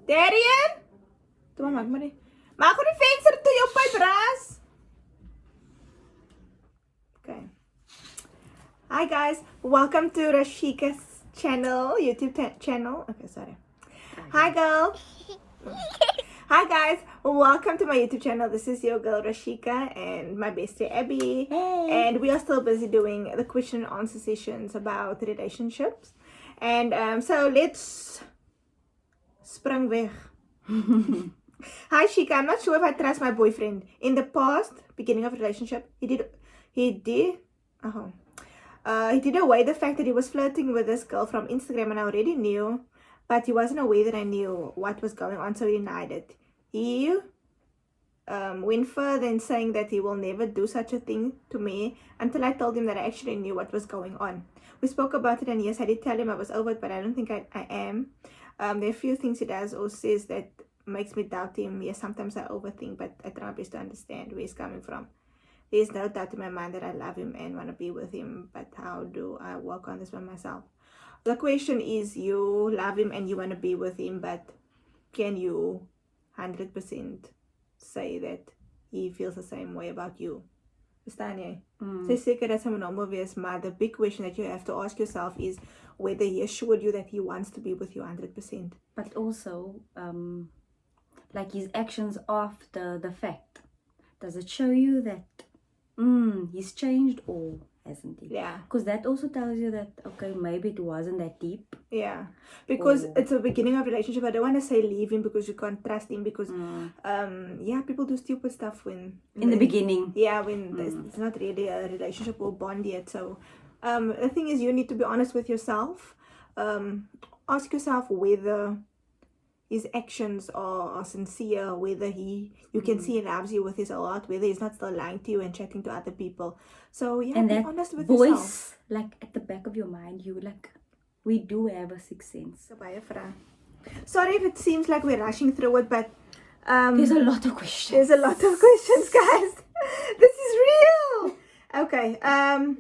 Darian? Toe maar, maak maar nie. Maak gewoon die venster toe jou pyp ras. Okay. Hi guys, welcome to Rashika's channel, YouTube channel. Okay, sorry. Hi girl. Hi guys, welcome to my YouTube channel. This is your girl Rashika and my bestie Abby. Hey. And we are still busy doing the question and answer sessions about relationships. And so let's spring weg. Hi Shika, I'm not sure if I trust my boyfriend. In the past, beginning of relationship, he did away the fact that he was flirting with this girl from Instagram, and I already knew, but he wasn't aware that I knew what was going on, so he denied it. He went further in saying that he will never do such a thing to me until I told him that I actually knew what was going on. We spoke about it, and yes, I did tell him I was over it, but I don't think I am. There are a few things he does or says that makes me doubt him. Yes, sometimes I overthink, but I try my best to understand where he's coming from. There's no doubt in my mind that I love him and want to be with him, but how do I work on this by myself? The question is, you love him and you want to be with him, but can you 100% say that he feels the same way about you? Verstaan jy? So seker dat sy moet normaal wees, maar the big question that you have to ask yourself is whether he assured you that he wants to be with you 100%. But also, like his actions after the fact, does it show you that he's changed or hasn't he? Yeah. Because that also tells you that, okay, maybe it wasn't that deep. Yeah. Because it's a beginning of a relationship. I don't want to say leave him because you can't trust him because, yeah, people do stupid stuff when... In the beginning. Yeah, when it's not really a relationship or bond yet. So, the thing is, you need to be honest with yourself. Ask yourself whether his actions are sincere, whether you can see he loves you with his heart, whether he's not still lying to you and chatting to other people. So yeah, and be that honest with voice, yourself. like at the back of your mind, we do have a sixth sense. Sorry if it seems like we're rushing through it, but there's a lot of questions. There's a lot of questions, guys. This is real. Okay, and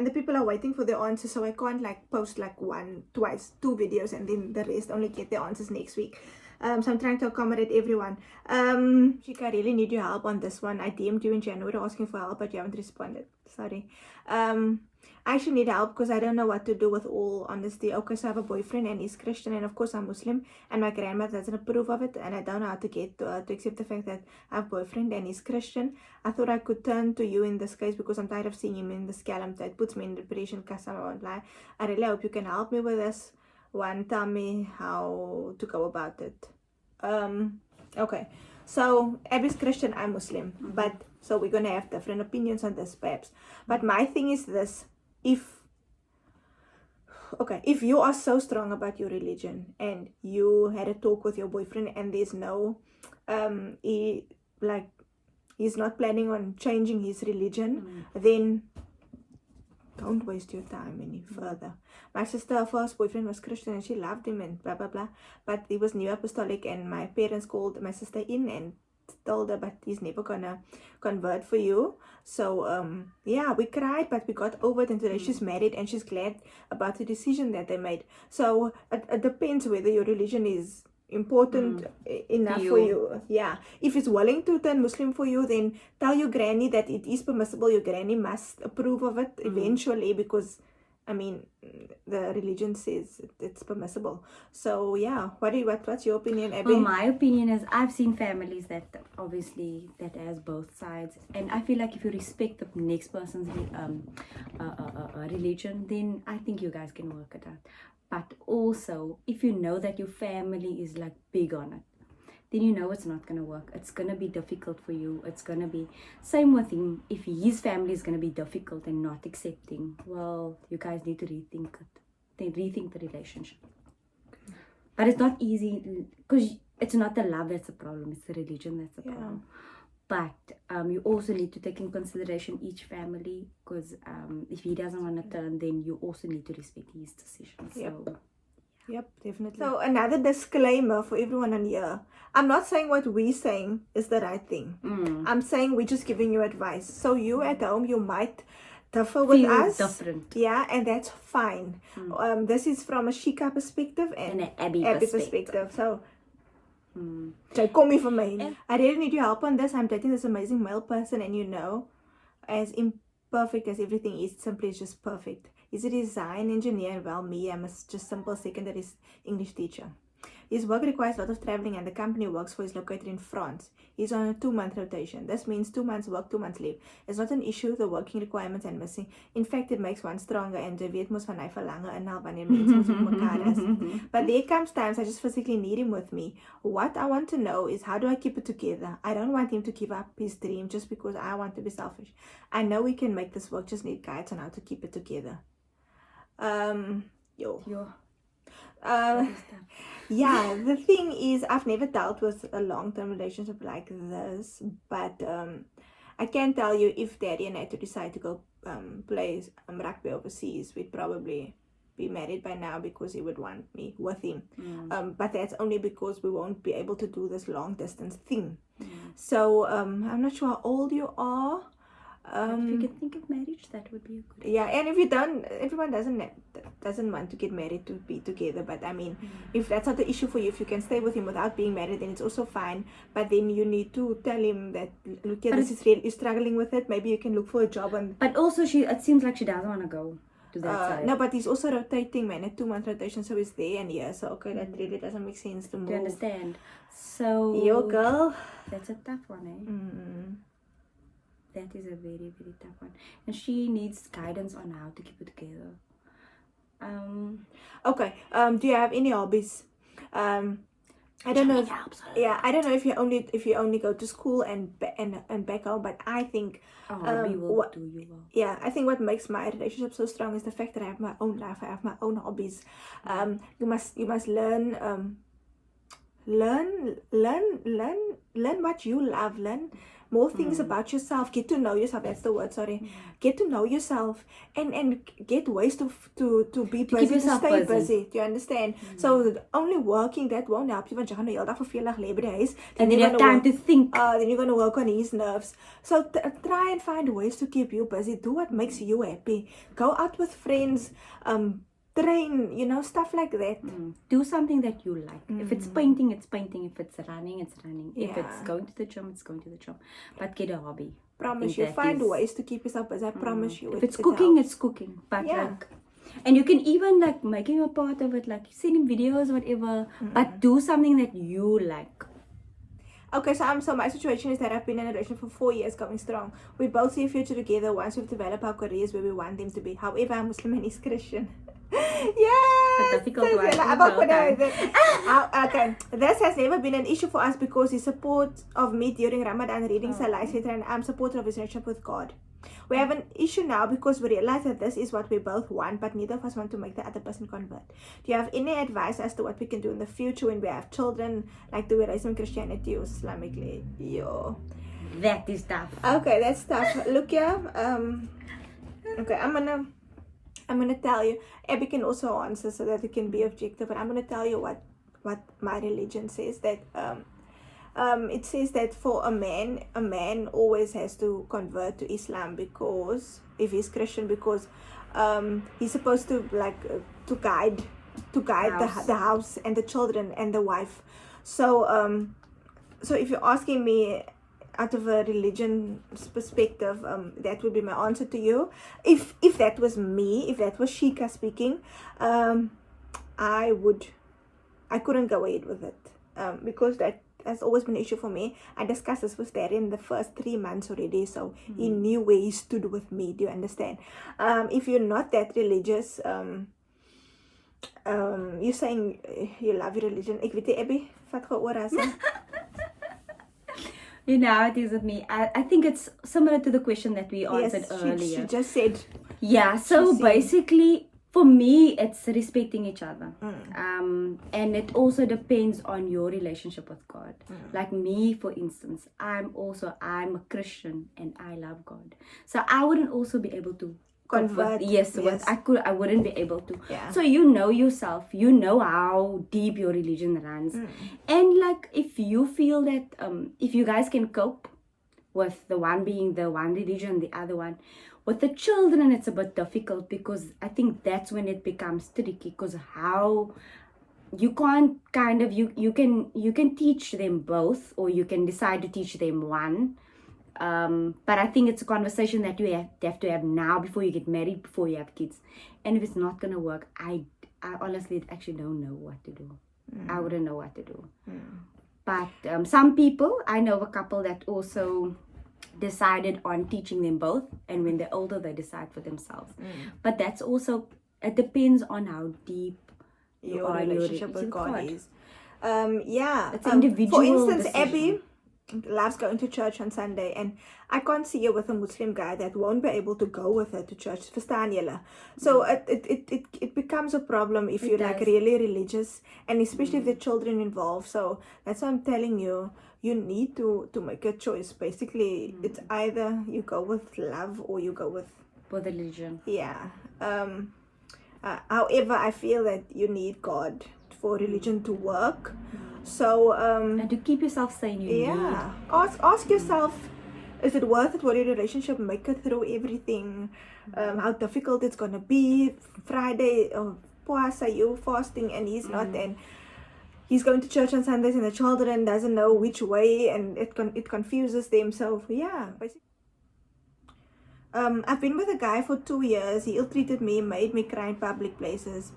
the people are waiting for the answers, so I can't like post like two videos and then the rest only get the answers next week. So I'm trying to accommodate everyone. Shika, I really need your help on this one. I DM'd you in January asking for help, but you haven't responded. Sorry. I actually need help because I don't know what to do, with all honesty. Okay, so I have a boyfriend and he's Christian, and of course I'm Muslim, and my grandmother doesn't approve of it, and I don't know how to get to accept the fact that I have a boyfriend and he's Christian. I thought I could turn to you in this case because I'm tired of seeing him in the scallop. That puts me in depression, customer won't lie. I really hope you can help me with this one. Tell me how to go about it. Okay, so Abby's Christian, I'm Muslim, but so we're gonna have different opinions on this perhaps. But my thing is this: if you are so strong about your religion and you had a talk with your boyfriend and there's no he's not planning on changing his religion, then don't waste your time any further. My sister, her first boyfriend was Christian and she loved him and blah blah blah, but he was new apostolic, and my parents called my sister in and told her, but he's never gonna convert for you. So yeah, we cried, but we got over it, and today she's married and she's glad about the decision that they made. So it depends whether your religion is important enough for you. Yeah, if it's willing to turn Muslim for you, then tell your granny that it is permissible. Your granny must approve of it eventually, because I mean the religion says it's permissible. So yeah, what's your opinion, Abby? Well, my opinion is I've seen families that obviously that has both sides, and I feel like if you respect the next person's religion, then I think you guys can work it out. But also, if you know that your family is like big on it, then you know it's not going to work. It's going to be difficult for you. It's going to be same with him. If his family is going to be difficult and not accepting, well, you guys need to rethink it. Then rethink the relationship. But it's not easy because it's not the love that's the problem. It's the religion that's the problem. But you also need to take in consideration each family, because if he doesn't want to turn, then you also need to respect his decision. So, Yep, definitely. So another disclaimer for everyone on here. I'm not saying what we're saying is the right thing. I'm saying we're just giving you advice. So you at home, you might differ with us. Different. Yeah, and that's fine. This is from a Shika perspective and an Abby perspective. So So call me for me. I really need your help on this. I'm dating this amazing male person, and as imperfect as everything is, simply is just perfect. He's a design engineer. Well, me, I'm just simple secondary English teacher. His work requires a lot of traveling, and the company he works for is located in France. He's on a 2-month rotation. This means 2 months work, 2 months leave. It's not an issue, the working requirements and missing. In fact, it makes one stronger, and jy weet mos van hy verlange inhaal wanneer mense ons op mekaar is. But there comes times I just physically need him with me. What I want to know is, how do I keep it together? I don't want him to give up his dream just because I want to be selfish. I know we can make this work, just need guides on how to keep it together. Yeah, the thing is, I've never dealt with a long-term relationship like this, but I can tell you, if Daddy and I to decide to go play rugby overseas, we'd probably be married by now because he would want me with him. But that's only because we won't be able to do this long-distance thing. So I'm not sure how old you are. If you can think of marriage, that would be a good. Yeah, and if you don't, everyone doesn't want to get married to be together. But I mean, if that's not the issue for you, if you can stay with him without being married, then it's also fine. But then you need to tell him that, look, yeah, this is really, you're struggling with it. Maybe you can look for a job. But also, it seems like she doesn't want to go to that side. No, but he's also rotating, man, a 2-month rotation, so he's there and here. So okay, that really doesn't make sense to move. Do you understand? So your girl, that's a tough one, eh? That is a very, very tough one. And she needs guidance on how to keep it together. Okay. Do you have any hobbies? I don't know. I don't know if you only go to school and back home, but I think hobby will do you well. Yeah, I think what makes my relationship so strong is the fact that I have my own life. I have my own hobbies. You must learn what you love. Learn more things about yourself. Get to know yourself. That's the word. Sorry. Get to know yourself and get ways to be busy, to stay busy. Do you understand? So only working, that won't help you. Want jy gaan die hele dag vervelig lê by die huis. And then you have time to think. Then you're gonna work on his nerves. So try and find ways to keep you busy. Do what makes you happy. Go out with friends. Train, stuff like that. Do something that you like. If it's painting, it's painting. If it's running, it's running. If it's going to the gym, it's going to the gym. But get a hobby. Promise you, find ways to keep yourself busy. I promise you. If it's cooking, it's cooking. But and you can even making a part of it, sending videos, whatever. But do something that you like. Okay, so my situation is that I've been in a relationship for 4 years, going strong. We both see a future together once we've developed our careers where we want them to be. However, I'm Muslim and he's Christian. Yes! A difficult one. Okay. This has never been an issue for us because his support of me during Ramadan, reading Salah, etc., and I'm supportive of his relationship with God. We have an issue now because we realize that this is what we both want, but neither of us want to make the other person convert. Do you have any advice as to what we can do in the future when we have children? Like, do we raise them in Christianity or Islamically? Yo. That is tough. Okay, that's tough. Look here. Okay, I'm gonna tell you. Abby can also answer so that it can be objective, but I'm gonna tell you what my religion says. That it says that for a man always has to convert to Islam, because if he's Christian, because he's supposed to to guide the house and the children and the wife. So if you're asking me out of a religion perspective, that would be my answer to you. If that was me, if that was Shika speaking, I couldn't go ahead with it, because that has always been an issue for me. I discussed this with Daddy in the first 3 months already, so he knew where he stood with me. Do you understand? If you're not that religious, you're saying you love your religion. Ek weet nie, Abby, vat gou oor as You know how it is with me. I think it's similar to the question that we answered earlier. She just said. Yeah, so basically, for me, it's respecting each other. And it also depends on your relationship with God. Like me, for instance, I'm a Christian and I love God. So I wouldn't also be able to convert. Yes. I wouldn't be able to. Yeah. So you know yourself, you know how deep your religion runs. And if you feel that if you guys can cope with the one being the one religion, the other one with the children, it's a bit difficult, because I think that's when it becomes tricky, because how you can't kind of you can teach them both, or you can decide to teach them one. But I think it's a conversation that you have to have now before you get married, before you have kids. And if it's not gonna work, I honestly actually don't know what to do. I wouldn't know what to do. But some people, I know a couple that also decided on teaching them both, and when they're older they decide for themselves. But that's also, it depends on how deep your relationship with God is. It's individual. For instance, decision. Abby loves going to church on Sunday, and I can't see her with a Muslim guy that won't be able to go with her to church. Verstaan julle? So it becomes a problem if you're like really religious, and especially if the children involved. So that's why I'm telling you, you need to make a choice. Basically, it's either you go with love or you go with religion. Yeah. However, I feel that you need God for religion to work. So and to keep yourself sane, you need. Ask yourself, is it worth it for your relationship? Make it through everything. How difficult it's gonna be. Friday, Puasa, you fasting, and he's not, and he's going to church on Sundays, and the children doesn't know which way, and it confuses them. So yeah, basically. I've been with a guy for 2 years. He ill-treated me, made me cry in public places.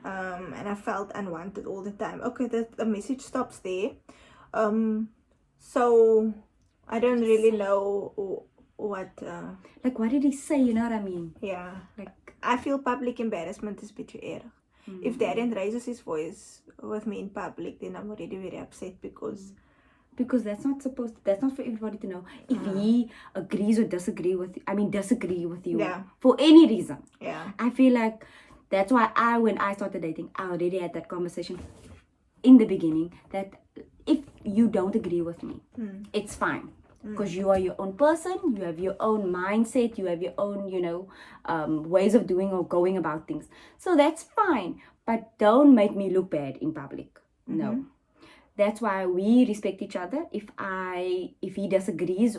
And I felt unwanted all the time. Okay, the message stops there. So I don't really know what. Like, what did he say? You know what I mean? Yeah. Like, I feel public embarrassment is bietjie erg. If Darren raises his voice with me in public, then I'm already very upset because that's not for everybody to know. If he agrees or disagree with you for any reason. Yeah. I feel like that's why when I started dating, I already had that conversation in the beginning that if you don't agree with me, it's fine. Because you are your own person, you have your own mindset, you have your own, ways of doing or going about things. So that's fine. But don't make me look bad in public. No. That's why we respect each other. If he disagrees,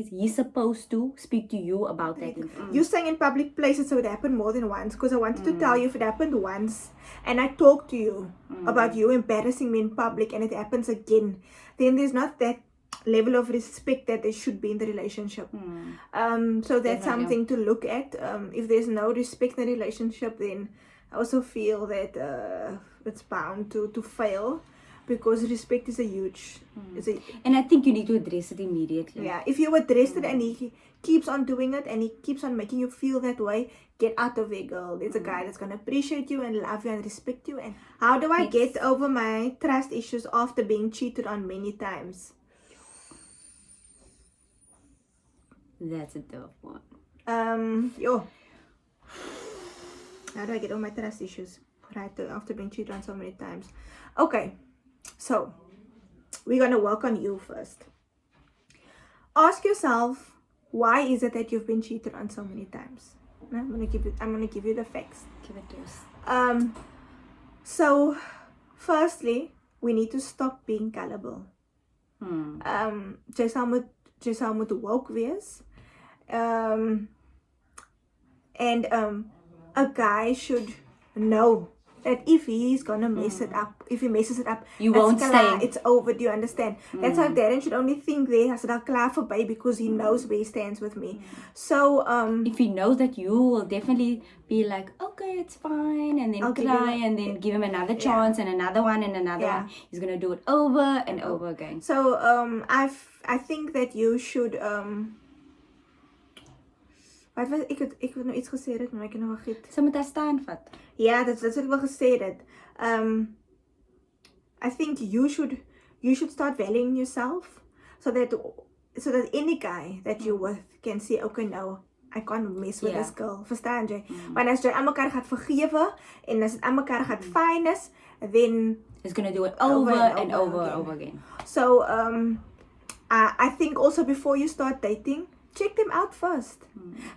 he's supposed to speak to you about that. You're saying in public places, so it happened more than once. Because I wanted to tell you, if it happened once, and I talked to you about you embarrassing me in public, and it happens again, then there's not that level of respect that there should be in the relationship. So that's something to look at. If there's no respect in the relationship, then I also feel that it's bound to fail. Because respect is a huge... and I think you need to address it immediately. Yeah, if you address it and he keeps on doing it and he keeps on making you feel that way, get out of there, girl. There's a guy that's going to appreciate you and love you and respect you. And how do I get over my trust issues after being cheated on many times? That's a tough one. How do I get over my trust issues after being cheated on so many times? Okay. So, we're going to work on you first. Ask yourself, why is it that you've been cheated on so many times? I'm going to give you the facts. Give it to us. So, firstly, we need to stop being gullible. Jy sal moet woke wees. And a guy should know that if he's gonna mess it up, if he messes it up, you won't stay. It's over. Do you understand? That's why Darren should only think there as that klaar verby, because he knows where he stands with me. So if he knows that you will definitely be like, okay, it's fine, and then cry, and then give him another chance, and another one, and another one. He's gonna do it over and over again. So I think that you should Wat was ek het nou iets gesê het, maar ek het nou vergeet. Sy moet haar staan vat. Ja, dit is wat ek wel gesê het. I think you should start valuing yourself so that any guy that you with can say, okay, no, I can't mess with this girl. Verstaan jy? Want as jy aan mekaar gaat vergewe en as dit aan mekaar gaat fyn is, then he's gonna do it over and over again. So I think also before you start dating, check them out first.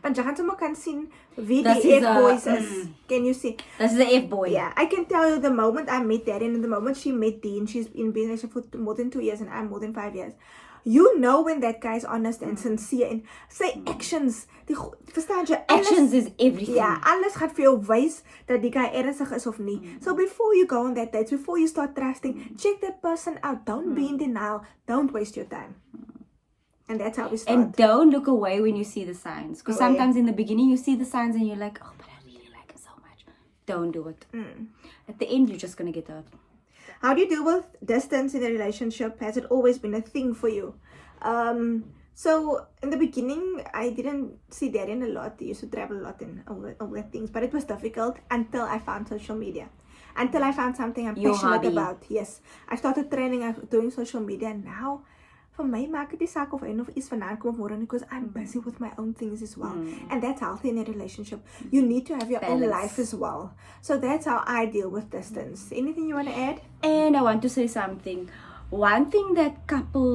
Want jy gaan sommer kan sien wie die F-boys is. Can you see? That's the F-boy. Yeah, I can tell you the moment I met Darren and the moment she met Dean, she's been in business for more than 2 years and I'm more than 5 years. you know when that guy is honest and sincere en sy actions, verstaan jy? Actions is everything. Ja, alles gaat vir jou wys dat die guy ernstig is of nie. So before you go on that date, before you start trusting, check that person out. Don't be in denial. Don't waste your time. And that's how we start. And don't look away when you see the signs. Because Oh, yeah. sometimes in the beginning you see the signs and you're like, oh, but I really like him so much. Don't do it. At the end, you're just going to get hurt. How do you deal with distance in a relationship? Has it always been a thing for you? So in the beginning, I didn't see Darren a lot. He used to travel a lot and all that things. But it was difficult until I found social media. Until I found something I'm Your passionate hobby. about. Yes. I started training, doing social media. And now, for my maak het die saak of een of iets vandaan kom of môre because I'm busy with my own things as well. And that's healthy in a relationship. You need to have your own Balance. life as well. So that's how I deal with distance. Anything you want to add? And I want to say something. One thing that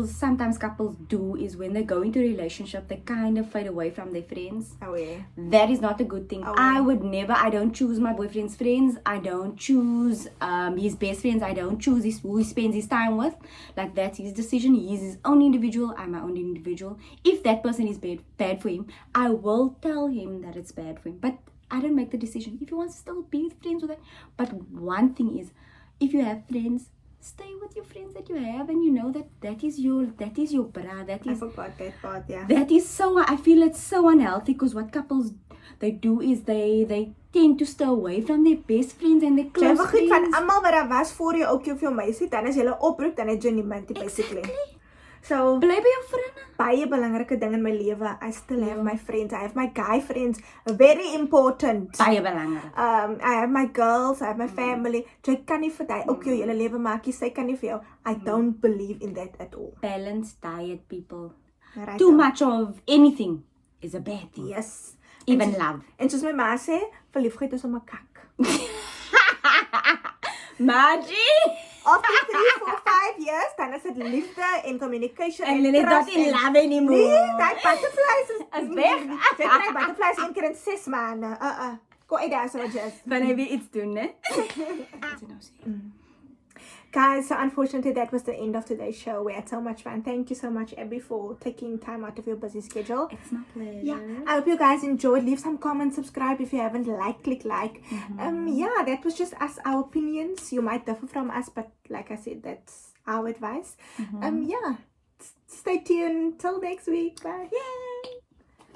sometimes couples do is when they go into a relationship, they kind of fade away from their friends. Oh yeah. That is not a good thing. Oh, I don't choose my boyfriend's friends. I don't choose his best friends. I don't choose who he spends his time with. Like, that's his decision. He is his own individual. I'm my own individual. If that person is bad for him, I will tell him that it's bad for him. But I don't make the decision. If he wants to still be friends with it. But one thing is, if you have friends, stay with your friends that you have, and you know that is your bra. I forgot that part, yeah. That is so, I feel it's so unhealthy, because what couples they do is they tend to stay away from their best friends and their Jy close vergeet van friends. almal wat daar was voor jou ook of jou meisie, dan as jy hulle oproep, dan het jy niemand basically. Exactly. So Bly by jou vriende. baie belangrike ding in my lewe. I still have my friends. I have my guy friends. Very important. Baie belangrik. I have my girls, I have my family. Jy kan nie vir daai ook jou hele lewe maak nie. Sy kan nie vir jou. I don't believe in that at all. Balanced diet, people. Right Too on. much of anything is a bad thing. Yes. Even en, love. En soos my ma sê, verliefdheid is om 'n kak. Margie! After 3, 4, 5 years, dan is dit liefde en communication And then it's not trust in en- love anymore. Nee, dat butterflies is weg. Jy kry butterflies een keer in 6 maande. Go uit daar so just. Wanneer we iets doen, né? Guys, so unfortunately that was the end of today's show. We had so much fun. Thank you so much, Abby, for taking time out of your busy schedule. It's my pleasure. Yeah, I hope you guys enjoyed. Leave some comments, subscribe if you haven't. Click like. Yeah, that was just us, our opinions. You might differ from us, but like I said, that's our advice. Yeah, stay tuned till next week. Bye. Yay!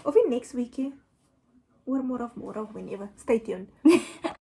Of in next week, or more of whenever. Stay tuned.